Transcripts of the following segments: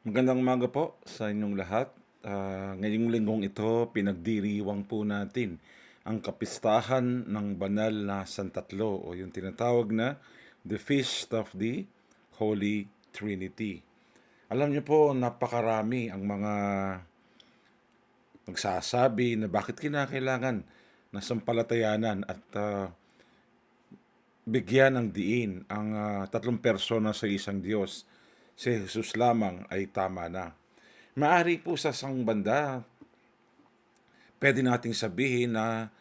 Magandang umaga po sa inyong lahat. Ngayong linggong ito, pinagdiriwang po natin ang kapistahan ng banal na Santatlo o yung tinatawag na The Feast of the Holy Trinity. Alam niyo po, napakarami ang mga nagsasabi na bakit kinakailangan na sampalatayanan at bigyan ng diin ang tatlong persona sa isang Diyos. Si Jesus lamang ay tama na. Maari po sa isang banda, pwede nating sabihin na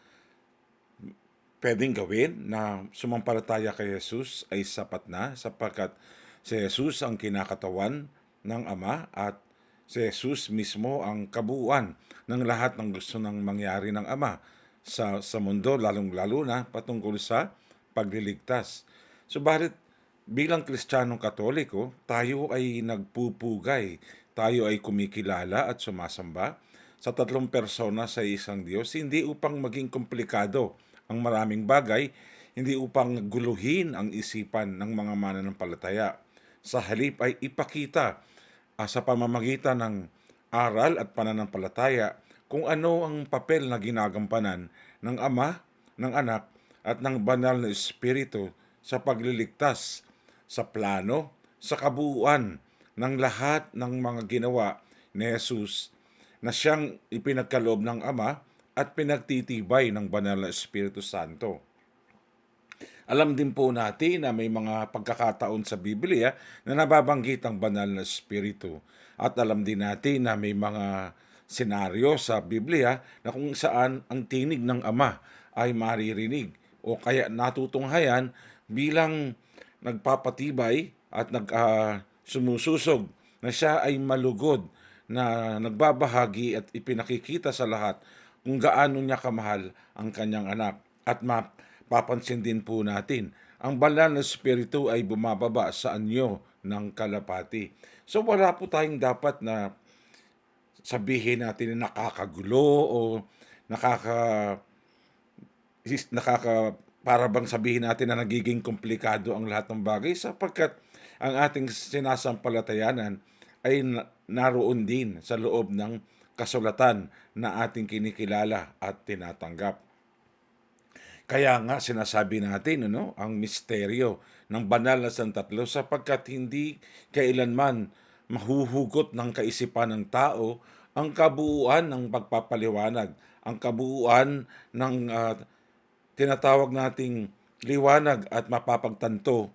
pwedeng gawin na sumampalataya kay Jesus ay sapat na sapagkat si Jesus ang kinakatawan ng Ama at si Jesus mismo ang kabuuan ng lahat ng gusto ng mangyari ng Ama sa mundo, lalong-lalo na patungkol sa pagliligtas. Subalit, bilang Kristiyanong Katoliko, tayo ay nagpupugay, tayo ay kumikilala at sumasamba sa tatlong persona sa isang Diyos, hindi upang maging komplikado ang maraming bagay, hindi upang guluhin ang isipan ng mga mananampalataya. Sa halip ay ipakita sa pamamagitan ng aral at pananampalataya kung ano ang papel na ginagampanan ng Ama, ng Anak, at ng Banal na Espiritu sa pagliligtas, sa plano, sa kabuuan ng lahat ng mga ginawa ni Jesus na siyang ipinagkaloob ng Ama at pinagtitibay ng Banal na Espiritu Santo. Alam din po natin na may mga pagkakataon sa Biblia na nababanggit ang banal na Espiritu. At alam din natin na may mga senaryo sa Biblia na kung saan ang tinig ng Ama ay maririnig o kaya natutunghayan bilang nagpapatibay at sumususog na siya ay malugod na nagbabahagi at ipinakikita sa lahat kung gaano niya kamahal ang kanyang anak. At mapapansin din po natin, ang banal na espiritu ay bumababa sa anyo ng kalapati. So wala po tayong dapat na sabihin natin na nakakagulo o nakaka para bang sabihin natin na nagiging komplikado ang lahat ng bagay sapagkat ang ating sinasampalatayanan ay naroon din sa loob ng kasulatan na ating kinikilala at tinatanggap. Kaya nga sinasabi natin ang misteryo ng banal na santatlo sapagkat hindi kailanman mahuhugot ng kaisipan ng tao ang kabuuan ng pagpapaliwanag, ang kabuuan ng tinatawag nating liwanag at mapapagtanto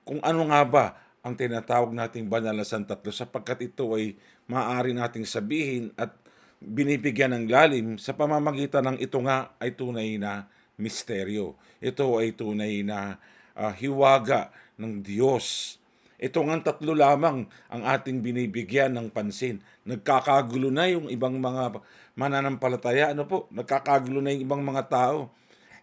kung ano nga ba ang tinatawag nating banal na santatlo sapagkat ito ay maaari nating sabihin at binibigyan ng lalim sa pamamagitan ng ito nga ay tunay na misteryo. Ito ay tunay na hiwaga ng Diyos. Ito nga tatlo lamang ang ating binibigyan ng pansin. Nagkakagulo na yung ibang mga mananampalataya. Nagkakagulo na yung ibang mga tao.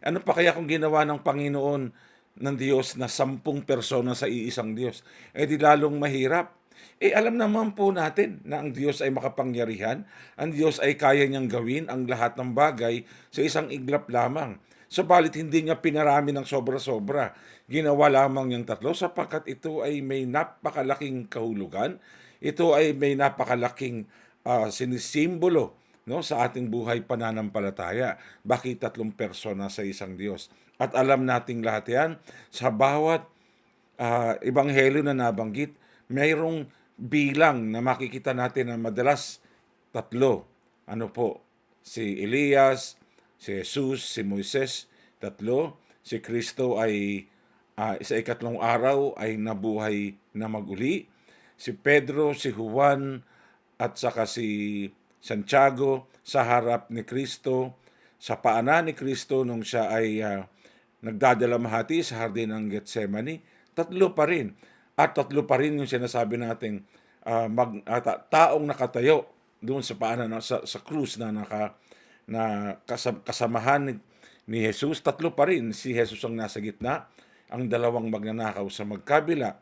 Ano pa kaya kung ginawa ng Panginoon ng Diyos na 10 persona sa iisang Diyos? Di lalong mahirap. Alam naman po natin na ang Diyos ay makapangyarihan, ang Diyos ay kaya niyang gawin ang lahat ng bagay sa isang iglap lamang. Subalit hindi niya pinarami ng sobra-sobra. Ginawa lamang niyang tatlo sapagkat ito ay may napakalaking kahulugan. Ito ay may napakalaking sinisimbolo sa ating buhay pananampalataya. Bakit tatlong persona sa isang Diyos? At alam nating lahat yan, sa bawat ebanghelyo na nabanggit, mayroong bilang na makikita natin na madalas tatlo. Ano po? Si Elias, si Jesus, si Moises, tatlo. Si Kristo ay sa ikatlong araw ay nabuhay na maguli. Si Pedro, si Juan, at saka si Santiago sa harap ni Kristo, sa paanan ni Kristo nung siya ay nagdadalamhati sa hardin ng Getsemani, tatlo pa rin. At tatlo pa rin yung sinasabi nating taong nakatayo doon sa paanan sa krus kasamahan ni Jesus. Tatlo pa rin. Si Jesus ang nasa gitna, ang dalawang magnanakaw sa magkabila.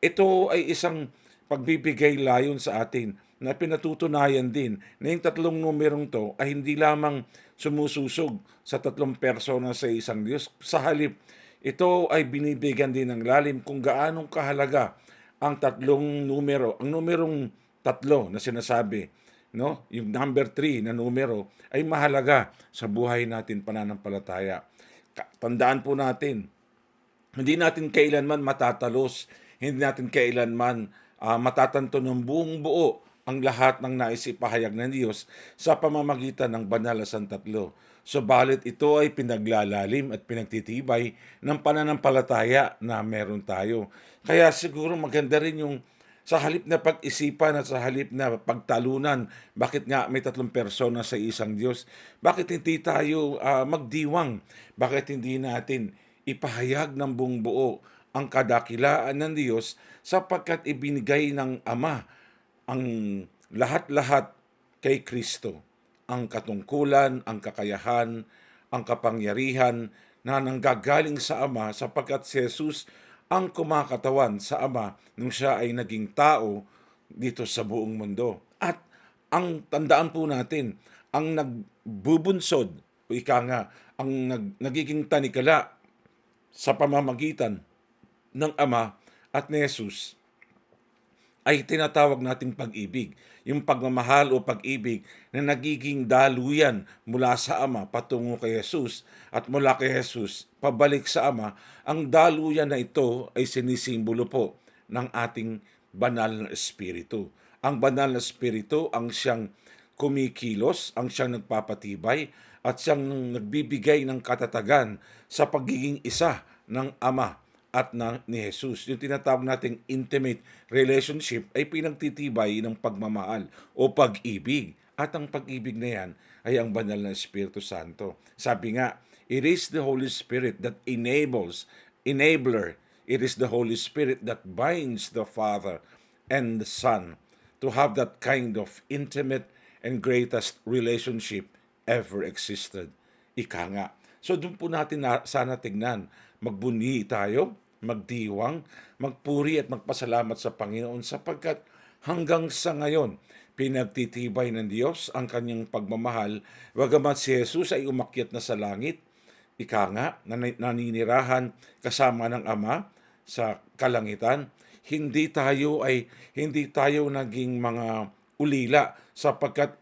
Ito ay isang pagbibigay layon sa atin na pinatutunayan din na yung tatlong numerong to ay hindi lamang sumususog sa tatlong persona sa isang Diyos. Sa halip, ito ay binibigyan din ng lalim kung gaanong kahalaga ang tatlong numero. Ang numerong tatlo na sinasabi, no? Yung number 3 na numero ay mahalaga sa buhay natin pananampalataya. Tandaan po natin, hindi natin kailanman matatalos, hindi natin kailanman matatanto ng buong buo ang lahat ng nais ipahayag ng Diyos sa pamamagitan ng banal na santatlo. Subalit ito ay pinaglalalim at pinagtitibay ng pananampalataya na meron tayo. Kaya siguro maganda rin yung sa halip na pag-isipan at sa halip na pagtalunan, bakit nga may tatlong persona sa isang Diyos? Bakit hindi tayo magdiwang? Bakit hindi natin ipahayag ng buong buo ang kadakilaan ng Diyos sapagkat ibinigay ng Ama ang lahat-lahat kay Kristo. Ang katungkulan, ang kakayahan, ang kapangyarihan na nanggagaling sa Ama sapagkat si Jesus ang kumakatawan sa Ama nung siya ay naging tao dito sa buong mundo. At ang tandaan po natin, ang nagbubunsod, o ika nga, ang nagiging tanikala sa pamamagitan ng Ama at ni Jesus ay tinatawag nating pag-ibig. Yung pagmamahal o pag-ibig na nagiging daluyan mula sa Ama patungo kay Jesus at mula kay Jesus pabalik sa Ama, ang daluyan na ito ay sinisimbolo po ng ating banal na Espiritu. Ang banal na Espiritu ang siyang kumikilos, ang siyang nagpapatibay at siyang nagbibigay ng katatagan sa pagiging isa ng Ama at ni Jesus. Yung tinatawag nating intimate relationship ay pinagtitibay ng pagmamahal o pag-ibig. At ang pag-ibig na yan ay ang banal na Espiritu Santo. Sabi nga, it is the Holy Spirit that enabler. It is the Holy Spirit that binds the Father and the Son to have that kind of intimate and greatest relationship ever existed. Ika nga. So doon po natin sana tignan, magbunyi tayo, magdiwang, magpuri at magpasalamat sa Panginoon sapagkat hanggang sa ngayon, pinagtitibay ng Diyos ang kanyang pagmamahal, bagamat si Jesus ay umakyat na sa langit, ika nga, naninirahan kasama ng Ama sa kalangitan, hindi tayo naging mga ulila sapagkat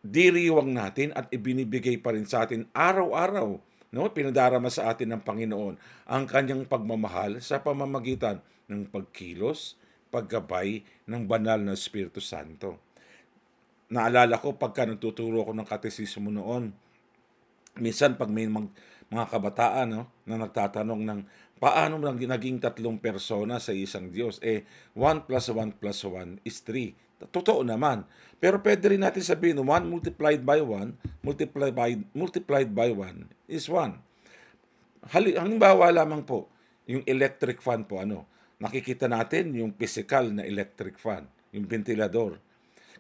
diriwang natin at ibinibigay pa rin sa atin araw-araw, no? Pinadarama sa atin ng Panginoon ang kanyang pagmamahal sa pamamagitan ng pagkilos, paggabay ng banal na Espiritu Santo. Naalala ko pagka nagtuturo ko ng katesismo noon, minsan pag may mga kabataan, no, na nagtatanong ng paano naging tatlong persona sa isang Diyos, 1 plus 1 plus 1 is 3. Totoo naman. Pero pwede rin natin sabihin, 1 multiplied by 1, multiplied by 1 is 1. Halimbawa lamang po, yung electric fan po, nakikita natin yung physical na electric fan, yung ventilador.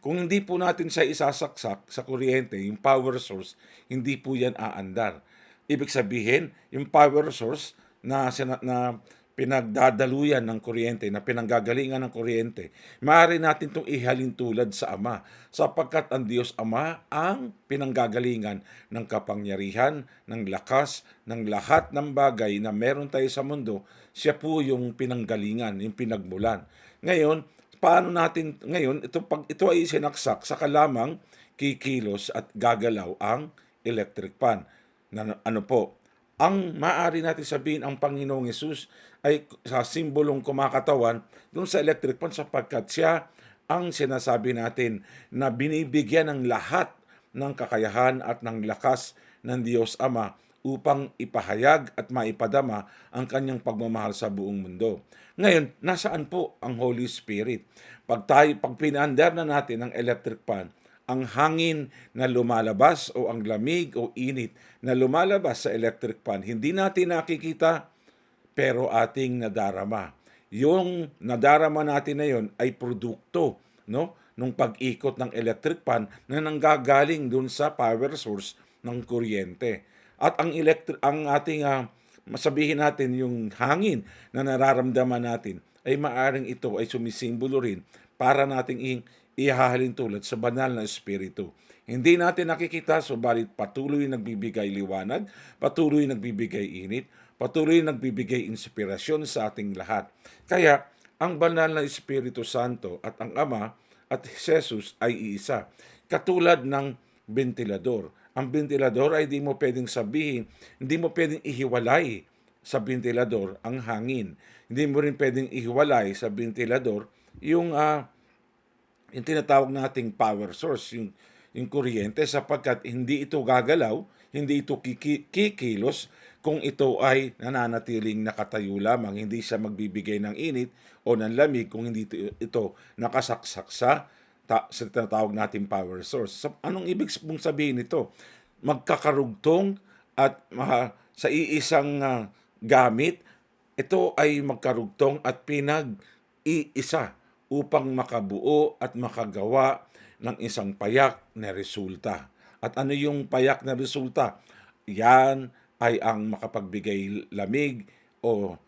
Kung hindi po natin siya isasaksak sa kuryente, yung power source, hindi po yan aandar. Ibig sabihin, yung power source na pinagdadaluyan ng kuryente, na pinanggagalingan ng kuryente, maaari natin itong ihalin tulad sa Ama, sapagkat ang Diyos Ama ang pinanggagalingan ng kapangyarihan, ng lakas, ng lahat ng bagay na meron tayo sa mundo. Siya po yung pinanggalingan, yung pinagmulan. Ngayon, ito ay sinaksak, saka lamang kikilos at gagalaw ang electric fan. Ang maaari natin sabihin ang Panginoong Hesus ay sa simbolong kumakatawan dun sa electric fan sapagkat siya ang sinasabi natin na binibigyan ng lahat ng kakayahan at ng lakas ng Diyos Ama upang ipahayag at maipadama ang kanyang pagmamahal sa buong mundo. Ngayon, nasaan po ang Holy Spirit? Pag pinaandar na natin ang electric fan, ang hangin na lumalabas o ang lamig o init na lumalabas sa electric fan, hindi natin nakikita pero ating nadarama. Yung nadarama natin na yon ay produkto, no, nung pag-ikot ng electric fan na nanggagaling dun sa power source ng kuryente. At ang ating masabihin natin yung hangin na nararamdaman natin ay maaring ito ay sumisimbolo rin para nating ihahalin tulad sa banal na Espiritu. Hindi natin nakikita, subalit patuloy nagbibigay liwanag, patuloy nagbibigay init, patuloy nagbibigay inspirasyon sa ating lahat. Kaya, ang banal na Espiritu Santo at ang Ama at Jesus ay iisa. Katulad ng bentilador. Ang bentilador ay di mo pwedeng sabihin, hindi mo pwedeng ihiwalay sa bentilador ang hangin. Hindi mo rin pwedeng ihiwalay sa bentilador yung yung tinatawag nating power source, yung kuryente, sapagkat hindi ito gagalaw, hindi ito kikilos kung ito ay nananatiling nakatayo lamang, hindi siya magbibigay ng init o ng lamig kung hindi ito nakasaksak sa tinatawag nating power source. So, anong ibig mong sabihin nito? Magkakarugtong at sa iisang gamit, ito ay magkarugtong at pinag-iisa upang makabuo at makagawa ng isang payak na resulta. At ano yung payak na resulta? Yan ay ang makapagbigay lamig o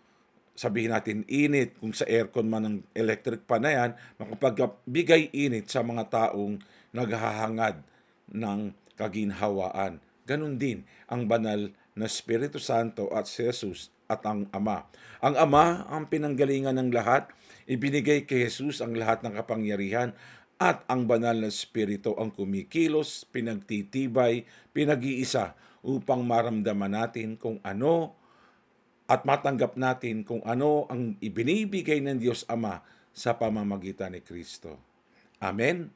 sabihin natin init, kung sa aircon man ng electric pan na yan, makapagbigay init sa mga taong naghahangad ng kaginhawaan. Ganon din ang banal na Espiritu Santo at si Jesus at ang Ama. Ang Ama ang pinanggalingan ng lahat, ibinigay kay Jesus ang lahat ng kapangyarihan at ang banal na Espiritu ang kumikilos, pinagtitibay, pinag-iisa upang maramdaman natin kung ano at matanggap natin kung ano ang ibinibigay ng Diyos Ama sa pamamagitan ni Kristo. Amen?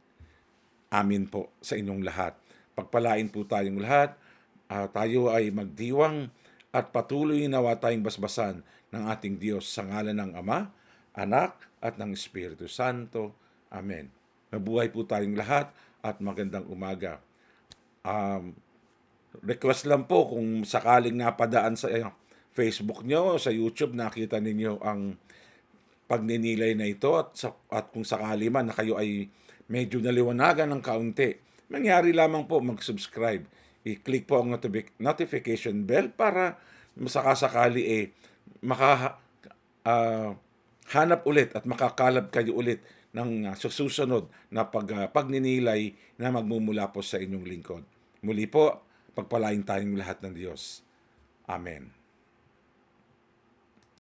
Amin po sa inyong lahat. Pagpalain po tayong lahat. Tayo ay magdiwang at patuloy nawa tayong basbasan ng ating Diyos sa ngalan ng Ama, Anak, at ng Espiritu Santo. Amen. Mabuhay po tayong lahat at magandang umaga. Request lang po kung sakaling napadaan sa Facebook nyo o sa YouTube, nakita ninyo ang pagninilay na ito at kung sakali man na kayo ay medyo naliwanagan ng kaunti, mangyari lamang po mag-subscribe. I-click po ang notification bell para masakasakali hanap ulit at makakalab kayo ulit ng susunod na pagninilay na magmumula po sa inyong lingkod. Muli po, pagpalain tayong lahat ng Diyos. Amen.